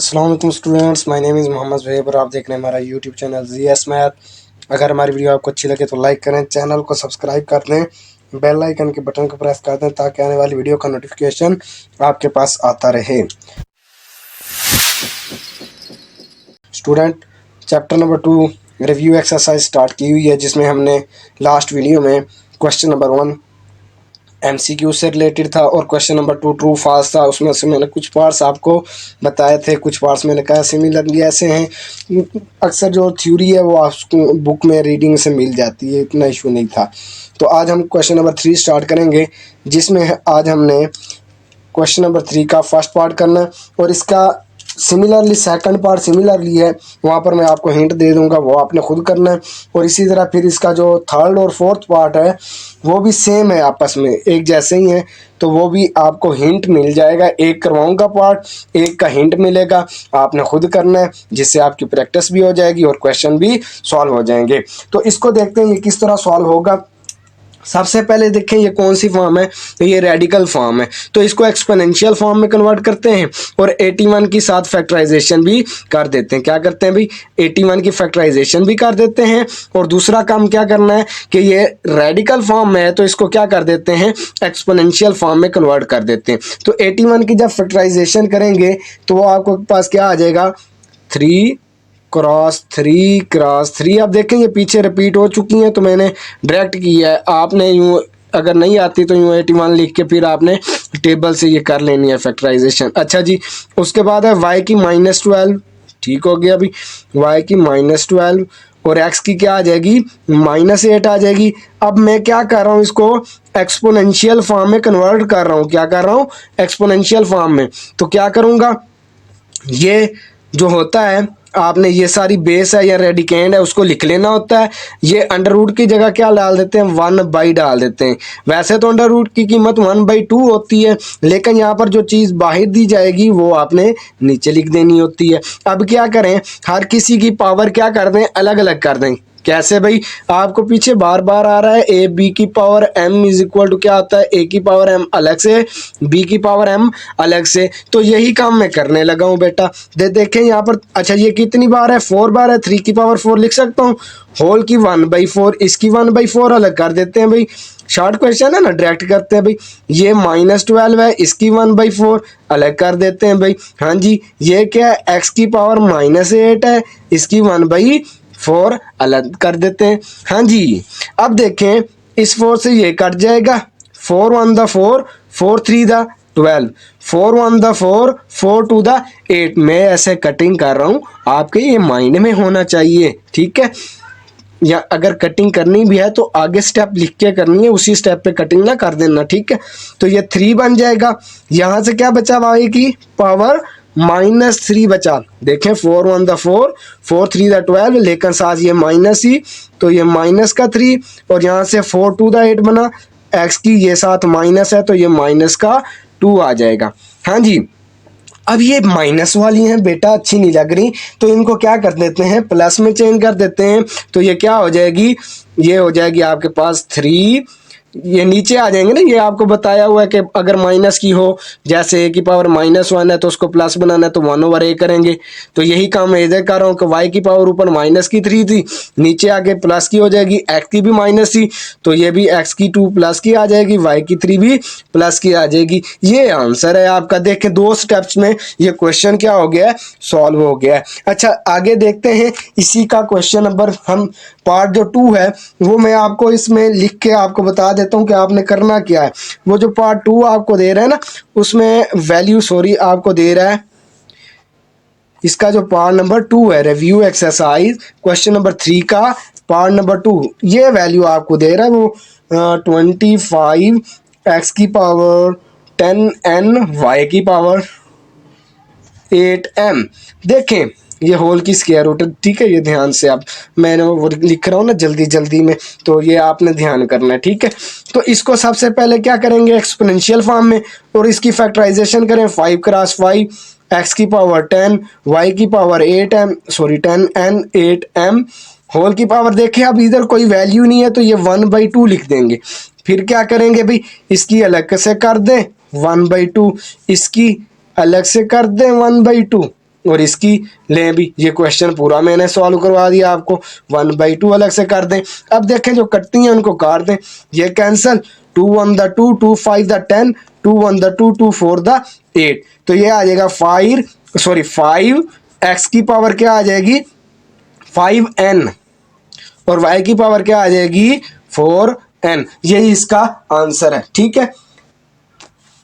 अस्सलाम वालेकुम students, my name is Mohammad Zuhaib और आप देख रहे हैं हमारा यूट्यूब चैनल जीएस मैथ। अगर हमारी वीडियो आपको अच्छी लगे तो लाइक करें, चैनल को सब्सक्राइब कर दें, बेल आइकन के बटन को प्रेस कर दें ताकि आने वाली वीडियो का नोटिफिकेशन आपके पास आता रहे। Student, chapter number 2 review exercise start की हुई है, जिसमें हमने लास्ट वीडियो में क्वेश्चन नंबर 1 MCQ से रिलेटेड था और क्वेश्चन नंबर 2 ट्रू फॉल्स था। उसमें से मैंने कुछ पार्ट्स आपको बताए थे, कुछ पार्ट्स मैंने कहा सिमिलरली ऐसे हैं। अक्सर जो थ्योरी है वो आपको बुक में रीडिंग से मिल जाती है, इतना इशू नहीं था। तो आज हम क्वेश्चन नंबर 3 स्टार्ट करेंगे, जिसमें आज हमने क्वेश्चन नंबर 3 का फर्स्ट पार्ट करना है और इसका सिमिलरली सेकंड पार्ट सिमिलरली है, वहाँ पर मैं आपको हिंट दे दूंगा, वो आपने खुद करना है। और इसी तरह फिर इसका जो थर्ड और फोर्थ पार्ट है वो भी सेम है, आपस में एक जैसे ही है, तो वो भी आपको हिंट मिल जाएगा। एक करवाऊंगा पार्ट, एक का हिंट मिलेगा, आपने खुद करना है, जिससे आपकी प्रैक्टिस भी हो जाएगी और क्वेश्चन भी सॉल्व हो जाएंगे। तो इसको देखते हैं ये किस तरह सॉल्व होगा। सबसे पहले देखें ये कौन सी फॉर्म है, तो ये रेडिकल फॉर्म है, तो इसको एक्सपोनेंशियल फॉर्म में कन्वर्ट करते हैं और 81 की साथ फैक्टराइजेशन भी कर देते हैं। क्या करते हैं भाई, 81 की फैक्टराइजेशन भी कर देते हैं। और दूसरा काम क्या करना है कि ये रेडिकल फॉर्म में है तो इसको क्या कर देते हैं, एक्सपोनेंशियल फॉर्म में कन्वर्ट कर देते हैं। तो 81 की जब फैक्टराइजेशन करेंगे तो वो आपको पास क्या आ जाएगा, 3 क्रॉस 3। अब देखें ये पीछे रिपीट हो चुकी हैं तो मैंने डायरेक्ट किया है। आपने यूँ अगर नहीं आती तो यूँ 81 लिख के फिर आपने टेबल से ये कर लेनी है फैक्टराइजेशन। अच्छा जी, उसके बाद है y की -12, ठीक हो गया अभी, y की -12 और x की क्या आ जाएगी, -8 आ जाएगी। अब मैं क्या कर रहा हूँ, इसको एक्सपोनेंशियल फॉर्म में कन्वर्ट कर रहा हूँ। क्या कर रहा हूँ, एक्सपोनेंशियल फॉर्म में। तो क्या करूँगा, ये जो होता है आपने ये सारी बेस है या रेडिकेंड है उसको लिख लेना होता है। ये अंडर रूट की जगह क्या डाल देते हैं, 1/, डाल देते हैं। वैसे तो अंडर रूट की कीमत 1/2 होती है, लेकिन यहाँ पर जो चीज़ बाहर दी जाएगी वो आपने नीचे लिख देनी होती है। अब क्या करें, हर किसी की पावर क्या कर दें, अलग अलग कर दें। कैसे भाई, आपको पीछे बार बार आ रहा है ab की पावर m इज इक्वल टू क्या होता है, a की पावर m अलग से, b की पावर m अलग से। तो यही काम मैं करने लगा हूँ बेटा। देखें यहाँ पर, अच्छा ये कितनी बार है, 4 बार है। 3 की पावर 4 लिख सकता हूँ, होल की 1/4, इसकी 1/4 अलग कर देते हैं भाई। शॉर्ट क्वेश्चन है ना, डायरेक्ट करते हैं भाई। ये -12 है, इसकी 1/4 अलग कर देते हैं भाई। हाँ जी, ये क्या है, x की पावर -8 है, इसकी 1/4 अलग कर देते हैं। हाँ जी, अब देखें इस 4 से ये कट जाएगा, 4 1 द 4, 4 3 द 12, 4 1 द 4, 4 2 द 8। मैं ऐसे कटिंग कर रहा हूँ, आपके ये माइंड में होना चाहिए, ठीक है। या अगर कटिंग करनी भी है तो आगे स्टेप लिख के करनी है, उसी स्टेप पे कटिंग ना कर देना, ठीक है। तो ये 3 बन जाएगा। यहाँ से क्या बचा, y की पावर -3 बचा। देखें 4 1 द 4, 4 3 द 12, लेकिन साथ ये माइनस ही, तो ये माइनस का 3 और यहाँ से 4 2 द 8 बना। x की ये साथ माइनस है तो ये -2 आ जाएगा। हाँ जी, अब ये माइनस वाली हैं बेटा, अच्छी नहीं लग रही, तो इनको क्या कर देते हैं, प्लस में चेंज कर देते हैं। तो ये क्या हो जाएगी, ये हो जाएगी आपके पास 3, ये नीचे आ जाएंगे ना। ये आपको बताया हुआ है कि अगर माइनस की हो, जैसे a की पावर -1 है तो उसको प्लस बनाना है तो 1/a करेंगे। तो यही काम मैं इधर कर रहा हूँ कि y की पावर ऊपर -3 थी, नीचे आके प्लस की हो जाएगी, x की भी माइनस थी तो ये भी x की 2 प्लस की आ जाएगी, y की 3 भी प्लस की आ जाएगी। ये आंसर है आपका। देखें 2 स्टेप्स में ये क्वेश्चन क्या हो गया है, सॉल्व हो गया है। अच्छा आगे देखते हैं, इसी का क्वेश्चन नंबर हम पार्ट जो 2 है वो मैं आपको इसमें लिख के आपको बता देता हूँ कि आपने करना क्या है। वो जो पार्ट 2 आपको दे रहा है ना, उसमें वैल्यू आपको दे रहा है, इसका जो पार्ट नंबर 2 है, रिव्यू एक्सरसाइज क्वेश्चन नंबर 3 का पार्ट नंबर 2, ये वैल्यू आपको दे रहा है वो 25 x की पावर 10n y की पावर 8m। देखें ये होल की स्क्वायर रूट, ठीक है। ये ध्यान से आप, मैंने वो लिख रहा हूँ ना जल्दी जल्दी में, तो ये आपने ध्यान करना है, ठीक है। तो इसको सबसे पहले क्या करेंगे, एक्सपोनेंशियल फॉर्म में, और इसकी फैक्टराइजेशन करें। 5 क्रॉस 5, x की पावर 10, y की power 8m, sorry 10n 8m, whole की पावर। देखें अब इधर कोई वैल्यू नहीं है तो ये 1/2 लिख देंगे। फिर क्या करेंगे भाई, इसकी अलग से कर दें 1/2, इसकी अलग से कर दें 1/2, और इसकी लें भी। ये क्वेश्चन पूरा मैंने सॉल्व करवा दिया आपको। 1/2 अलग से कर दें। अब देखें जो कटती हैं उनको काट दें। ये cancel, 2 1 the 2, 2 5 the 10, 2 1 the 2, 2 4 the 8। तो ये आ जाएगा 5 एक्स की पावर क्या आ जाएगी 5n, और y की पावर क्या आ जाएगी 4n। यही इसका आंसर है। ठीक है,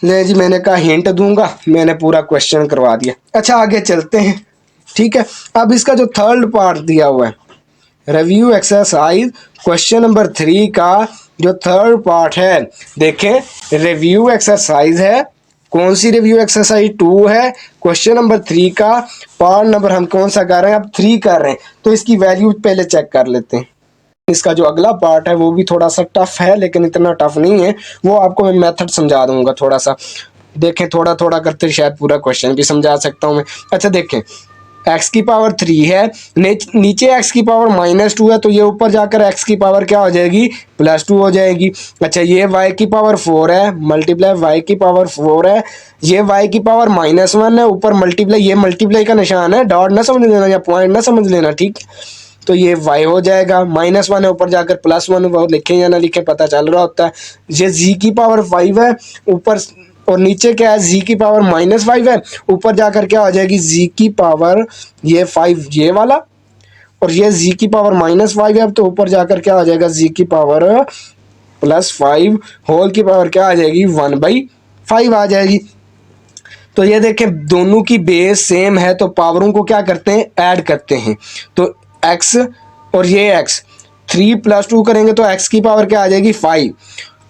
ले जी, मैंने कहा हिंट दूंगा, मैंने पूरा क्वेश्चन करवा दिया। अच्छा आगे चलते हैं। ठीक है, अब इसका जो थर्ड पार्ट दिया हुआ है, रिव्यू एक्सरसाइज क्वेश्चन नंबर 3 का जो थर्ड पार्ट है, देखें रिव्यू एक्सरसाइज है। कौन सी रिव्यू एक्सरसाइज 2 है। क्वेश्चन नंबर 3 का पार्ट नंबर हम कौन सा कर रहे हैं, अब 3 कर रहे हैं। तो इसकी वैल्यू पहले चेक कर लेते हैं। इसका जो अगला पार्ट है वो भी थोड़ा सा टफ है, लेकिन इतना टफ नहीं है। वो आपको मैं मेथड समझा दूंगा थोड़ा सा। देखें थोड़ा थोड़ा करते शायद पूरा क्वेश्चन भी समझा सकता हूँ मैं। अच्छा देखें, x की पावर 3 है, नीचे x की पावर -2 है, तो ये ऊपर जाकर x की पावर क्या हो जाएगी +2 हो जाएगी। अच्छा ये y की पावर 4 है, मल्टीप्लाई y की पावर 4 है, ये y की पावर -1 है, ऊपर मल्टीप्लाई, ये मल्टीप्लाई का निशान है, डॉट ना समझ लेना या पॉइंट ना समझ लेना। ठीक, तो ये y हो जाएगा, -1 है, ऊपर जाकर +1, वो लिखे या ना लिखे पता चल रहा होता है। ये z की पावर 5 है, ऊपर और नीचे क्या है z की पावर -5 है, ऊपर जाकर क्या हो जाएगी z की पावर ये 5 ये वाला, और ये z की पावर -5 है, तो ऊपर जाकर क्या हो जाएगा z की पावर +5 होल की पावर क्या आ जाएगी 1/5 आ जाएगी। तो ये देखें दोनों की बेस सेम है, तो पावरों को क्या करते हैं ऐड करते हैं। तो x और ये x 3 + 2 करेंगे तो x की पावर क्या आ जाएगी 5।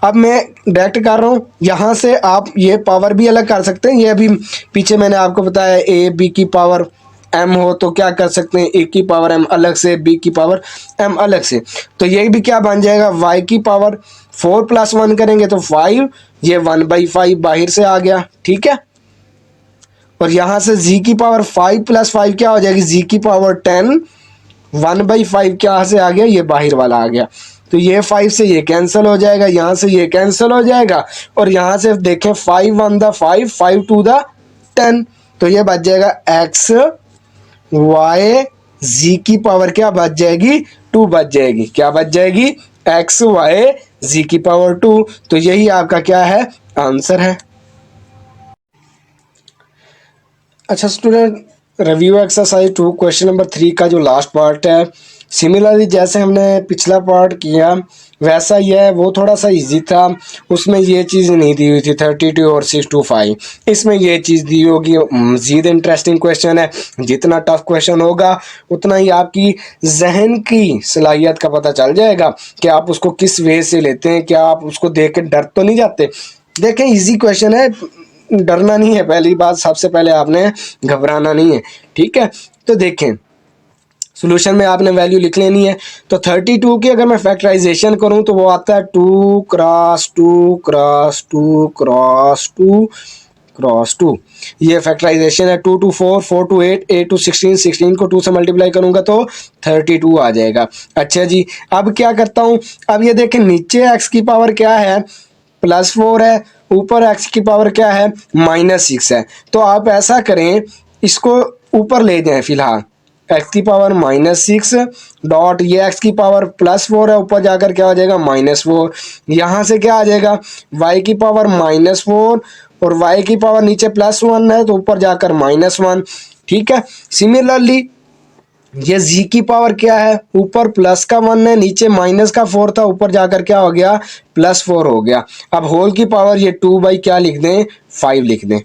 अब मैं डायरेक्ट कर रहा हूँ, यहाँ से आप ये पावर भी अलग कर सकते हैं। ये अभी पीछे मैंने आपको बताया a b की पावर m हो तो क्या कर सकते हैं a की पावर m अलग से, b की पावर m अलग से। तो ये भी क्या बन जाएगा y की पावर 4 + 1 करेंगे तो 5, ये 1/5 बाहर से आ गया। ठीक है, और यहाँ से z की पावर 5 + 5 क्या हो जाएगी z की पावर 10, 1/5 क्या से आ गया ये बाहर वाला आ गया। तो ये 5 से ये कैंसिल हो जाएगा, यहाँ से ये कैंसिल हो जाएगा, और यहाँ से देखें 5 1 द 5, 5 2 द 10, तो ये बच जाएगा x y z की पावर क्या बच जाएगी 2 बच जाएगी। क्या बच जाएगी x y z की पावर 2। तो यही आपका क्या है आंसर है। अच्छा student, review exercise 2 question number 3 का जो लास्ट पार्ट है, सिमिलरली जैसे हमने पिछला पार्ट किया वैसा ही है। वो थोड़ा सा इजी था, उसमें ये चीज़ नहीं दी हुई थी 32 और 6 to 5। इसमें ये चीज़ दी होगी। मज़ीद इंटरेस्टिंग क्वेश्चन है। जितना टफ क्वेश्चन होगा उतना ही आपकी जहन की सलाहियत का पता चल जाएगा कि आप उसको किस वे से लेते हैं। क्या आप उसको देख के डर तो नहीं जाते। देखें ईजी क्वेश्चन है, डरना नहीं है। पहली बात, सबसे पहले आपने घबराना नहीं है। ठीक है, तो देखें सॉल्यूशन में आपने वैल्यू लिख लेनी है। तो 32 की अगर मैं फैक्टराइजेशन करूं तो वो आता है 2 क्रॉस 2 क्रॉस 2 क्रॉस 2 क्रॉस 2। ये फैक्टराइजेशन है। 2 to 4, 4 to 8, 8 to 16, 16 को 2 से मल्टीप्लाई करूंगा तो 32 आ जाएगा। अच्छा जी, अब क्या करता हूं, अब ये देखें नीचे x की पावर क्या है +4 है, ऊपर x की पावर क्या है -6 है। तो आप ऐसा करें, इसको ऊपर ले जाएं फिलहाल, x की पावर -6 डॉट ये x की पावर +4 है, ऊपर जाकर क्या हो जाएगा -4। यहाँ से क्या आ जाएगा y की पावर -4 और y की पावर नीचे +1 है तो ऊपर जाकर -1। ठीक है, सिमिलरली ये z की पावर क्या है, ऊपर +1 है, नीचे -4 था, ऊपर जाकर क्या हो गया +4 हो गया। अब होल की पावर ये 2 क्या लिख दें 5 लिख दें।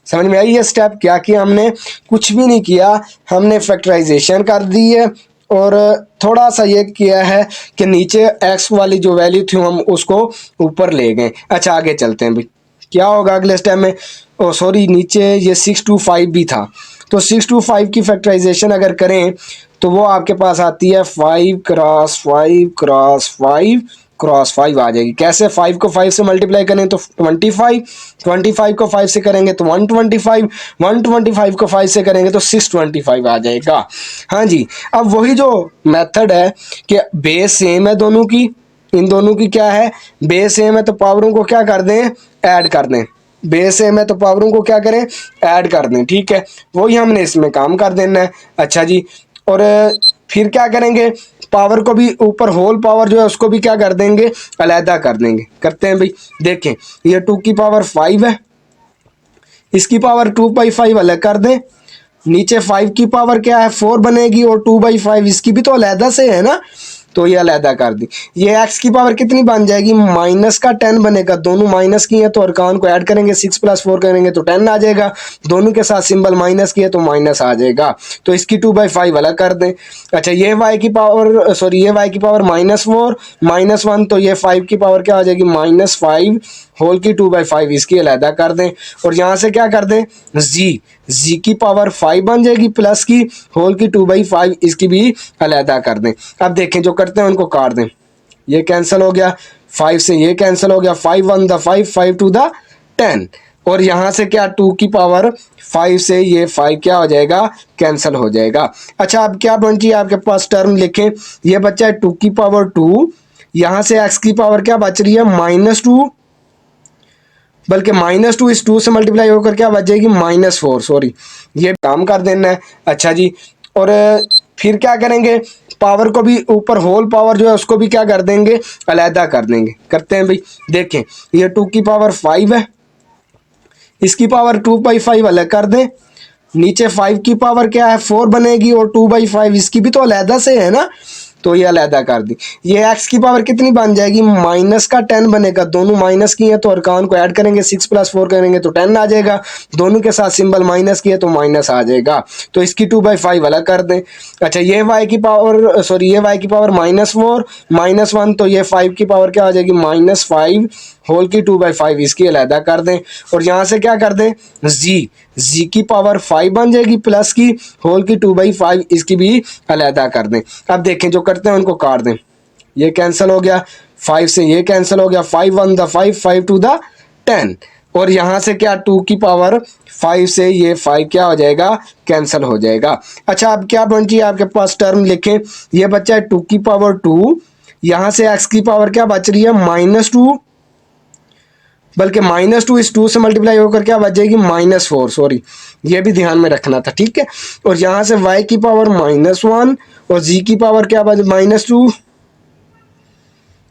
समझ में आई ये स्टेप? क्या किया हमने, कुछ भी नहीं किया, हमने फैक्टराइजेशन कर दी है और थोड़ा सा ये किया है कि नीचे x वाली जो वैल्यू थी हम उसको ऊपर ले गए। अच्छा आगे चलते हैं भाई, क्या होगा अगले स्टेप में। ओ सॉरी, नीचे ये 6 to 5 भी था, तो 6 to 5 की फैक्टराइजेशन अगर करें तो वो आपके पास आती है 5 क्रॉस 5 क्रॉस 5 क्रॉस 5 आ जाएगी। कैसे, 5 को 5 से मल्टीप्लाई करें तो 25, 25 को 5 से करेंगे तो 125, 125 को 5 से करेंगे तो 625 आ जाएगा। हाँ जी, अब वही जो मेथड है कि बेस सेम है दोनों की, इन दोनों की क्या है बेस सेम है, तो पावरों को क्या कर दें ऐड कर दें। बेस सेम है तो पावरों को क्या करें, ऐड कर दें। ठीक है, वही हमने इसमें काम कर देना है। अच्छा जी, और फिर क्या करेंगे, पावर को भी ऊपर होल पावर जो है उसको भी क्या कर देंगे, अलहदा कर देंगे। करते हैं भाई, देखें ये 2 की पावर 5 है, इसकी पावर 2/5 अलग कर दें, नीचे 5 की पावर क्या है 4 बनेगी, और 2/5 इसकी भी तो अलहदा से है ना, तो ये अलहदा कर दी। ये x की पावर कितनी बन जाएगी, माइनस का 10 बनेगा, दोनों माइनस की है तो अरकान को ऐड करेंगे, 6 + 4 करेंगे तो 10 आ जाएगा, दोनों के साथ सिंबल माइनस की है तो माइनस आ जाएगा, तो इसकी 2/5 अलग कर दें। अच्छा, ये y की पावर सॉरी ये y की पावर -4 -1, तो ये 5 की पावर क्या आ जाएगी, -5 होल की 2/5 इसकी अलहदा कर दें, और यहाँ से क्या कर दें, जी की पावर 5 बन जाएगी, प्लस की होल की 2/5 इसकी भी अलहदा कर दें। अब देखें जो करते हैं उनको काट दें, ये कैंसिल हो गया, 5 से ये कैंसिल हो गया, 5 1 द 5 5 2 द 10, और यहाँ से क्या 2 की पावर 5 से ये 5 क्या हो जाएगा, कैंसिल हो जाएगा। अच्छा, अब क्या बची आपके पास टर्म लिखें, ये बच्चा है 2 की पावर 2, यहाँ से x की पावर क्या बच रही है, -2, बल्कि -2 इस 2 से मल्टीप्लाई होकर क्या बच जाएगी, -4, सॉरी ये काम कर देना है। अच्छा जी, और फिर क्या करेंगे, पावर को भी ऊपर होल पावर जो है उसको भी क्या कर देंगे, अलहदा कर देंगे। करते हैं भाई, देखें ये 2 की पावर 5 है, इसकी पावर 2/5 अलग कर दें, नीचे 5 की पावर क्या है 4 बनेगी, और 2/5 इसकी भी तो अलहदा से है ना, तो ये अलहदा कर दी। ये x की पावर कितनी बन जाएगी, माइनस का 10 बनेगा, दोनों माइनस की है तो अरकान को ऐड करेंगे, 6 + 4 करेंगे तो 10 आ जाएगा, दोनों के साथ सिंबल माइनस की है तो माइनस आ जाएगा, तो इसकी 2/5 अलग कर दें। अच्छा, ये y की पावर सॉरी ये y की पावर -4 -1, तो ये 5 की पावर क्या आ जाएगी, -5 होल की 2/5 इसकी अलहदा कर दें, और यहाँ से क्या कर दें, जी की पावर 5 बन जाएगी, प्लस की होल की 2/5 इसकी भी अलहदा कर दें। अब देखें जो करते हैं उनको काट दें, ये कैंसिल हो गया, 5 से ये कैंसिल हो गया, 5 1 द 5 5 2 द 10, और यहाँ से क्या 2 की पावर 5 से ये 5 क्या हो जाएगा, कैंसिल हो जाएगा। अच्छा, अब क्या बची है आपके पास टर्म लिखें, ये बच्चा है 2 की पावर 2, यहाँ से x की पावर क्या बच रही है, -2, बल्कि -2 इस 2 से मल्टीप्लाई होकर क्या बच जाएगी, -4, सॉरी ये भी ध्यान में रखना था। ठीक है, और यहाँ से y की पावर -1 और g की पावर क्या बच, -2,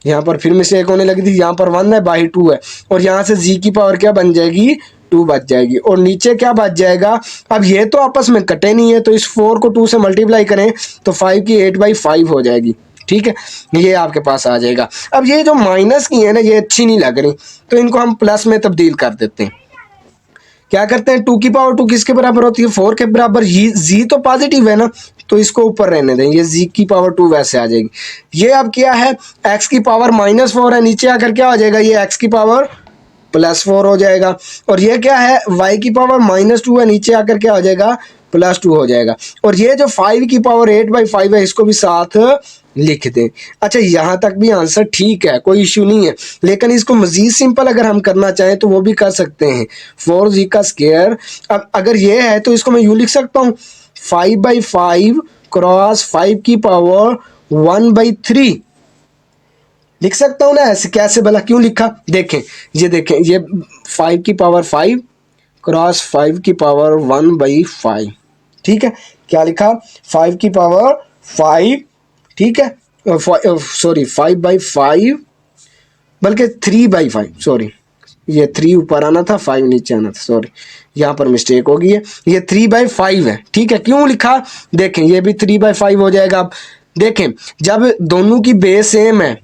यहाँ पर फिर मिस्टेक होने लगी थी, यहाँ पर 1/2 है, और यहाँ से g की पावर क्या बन जाएगी, 2 बच जाएगी, और नीचे क्या बच जाएगा, अब ये तो आपस में कटे नहीं है तो इस 4 को 2 से मल्टीप्लाई करें तो 5 की 8/5 हो जाएगी। ठीक है, ये आपके पास आ जाएगा। अब ये जो माइनस की है ना, ये अच्छी नहीं लग रही, तो इनको हम प्लस में तब्दील कर देते हैं। क्या करते हैं, 2 की पावर 2 किसके बराबर होती है, 4 के बराबर, जी तो पॉजिटिव है ना, तो इसको ऊपर रहने दें, ये जी की पावर 2 वैसे आ जाएगी। ये अब क्या है, x की पावर -4 है, नीचे आकर क्या हो जाएगा, ये x की पावर +4 हो जाएगा, और ये क्या है, y की पावर -2 है, नीचे आकर क्या हो जाएगा, +2 हो जाएगा, और ये जो 5 की पावर 8/5 है इसको भी साथ लिख दें। अच्छा, यहाँ तक भी आंसर ठीक है, कोई इश्यू नहीं है, लेकिन इसको मज़ीद सिंपल अगर हम करना चाहें तो वो भी कर सकते हैं, 4g का स्क्वायर। अब अगर ये है तो इसको मैं यूँ लिख सकता हूँ, 5/5 क्रॉस 5 की पावर 1/3 लिख सकता हूँ ना, ऐसे कैसे भला क्यों लिखा, देखें ये 5 की पावर 5 क्रॉस 5 की पावर 1/5, ठीक है, क्या लिखा, 5 की पावर 5, ठीक है, सॉरी 5/5, बल्कि 3/5, सॉरी ये 3 ऊपर आना था, 5 नीचे आना था, सॉरी यहाँ पर मिस्टेक हो गई है, ये 3/5 है। ठीक है, क्यों लिखा, देखें ये भी 3/5 हो जाएगा। अब देखें जब दोनों की बेस सेम है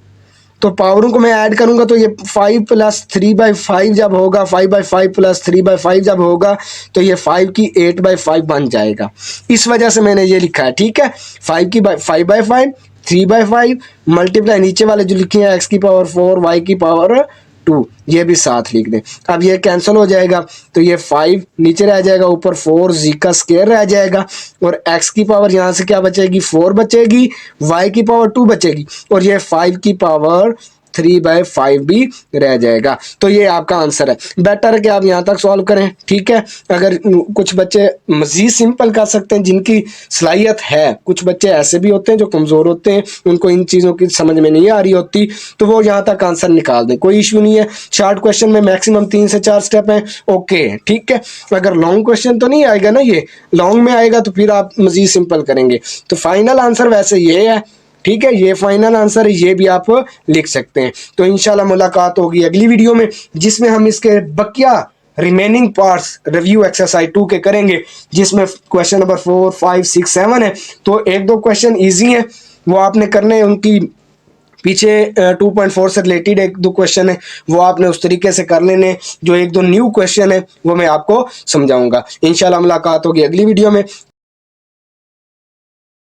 तो पावरों को मैं ऐड करूंगा तो ये 5 + 3/5 जब होगा, 5/5 + 3/5 जब होगा तो ये 5 की 8/5 बन जाएगा, इस वजह से मैंने ये लिखा है। ठीक है, 5/5 3/5 मल्टीप्लाई नीचे वाले जो लिखे हैं x की पावर 4 y की पावर 2, ये भी साथ लिख दें। अब ये कैंसिल हो जाएगा तो ये 5 नीचे रह जाएगा, ऊपर 4g का स्क्वायर रह जाएगा, और x की पावर यहाँ से क्या बचेगी, 4 बचेगी, y की पावर 2 बचेगी, और ये 5 की पावर 3/5 भी रह जाएगा। तो ये आपका आंसर है। बेटर है कि आप यहाँ तक सॉल्व करें, ठीक है। अगर कुछ बच्चे मजीद सिंपल कर सकते हैं, जिनकी सलाहियत है, कुछ बच्चे ऐसे भी होते हैं जो कमज़ोर होते हैं, उनको इन चीज़ों की समझ में नहीं आ रही होती, तो वो यहाँ तक आंसर निकाल दें, कोई इशू नहीं है। शॉर्ट क्वेश्चन में मैक्सिमम 3 से 4 स्टेप हैं, ओके, ठीक है। अगर लॉन्ग क्वेश्चन तो नहीं आएगा ना, ये लॉन्ग में आएगा तो फिर आप मजीद सिंपल करेंगे। तो फाइनल आंसर वैसे ये है, ठीक है, ये फाइनल आंसर है, ये भी आप लिख सकते हैं। तो इंशाल्लाह मुलाकात होगी अगली वीडियो में, जिसमें हम इसके बकिया रिमेनिंग पार्ट्स रिव्यू एक्सरसाइज 2 के करेंगे, जिसमें क्वेश्चन नंबर 4, 5, 6, 7 है। तो 1-2 क्वेश्चन ईजी हैं, वो आपने करने हैं। उनकी पीछे 2.4 से रिलेटेड 1-2 क्वेश्चन है, वो आपने उस तरीके से कर लेने। जो 1-2 न्यू क्वेश्चन है वो मैं आपको समझाऊंगा। इंशाल्लाह मुलाकात होगी अगली वीडियो में।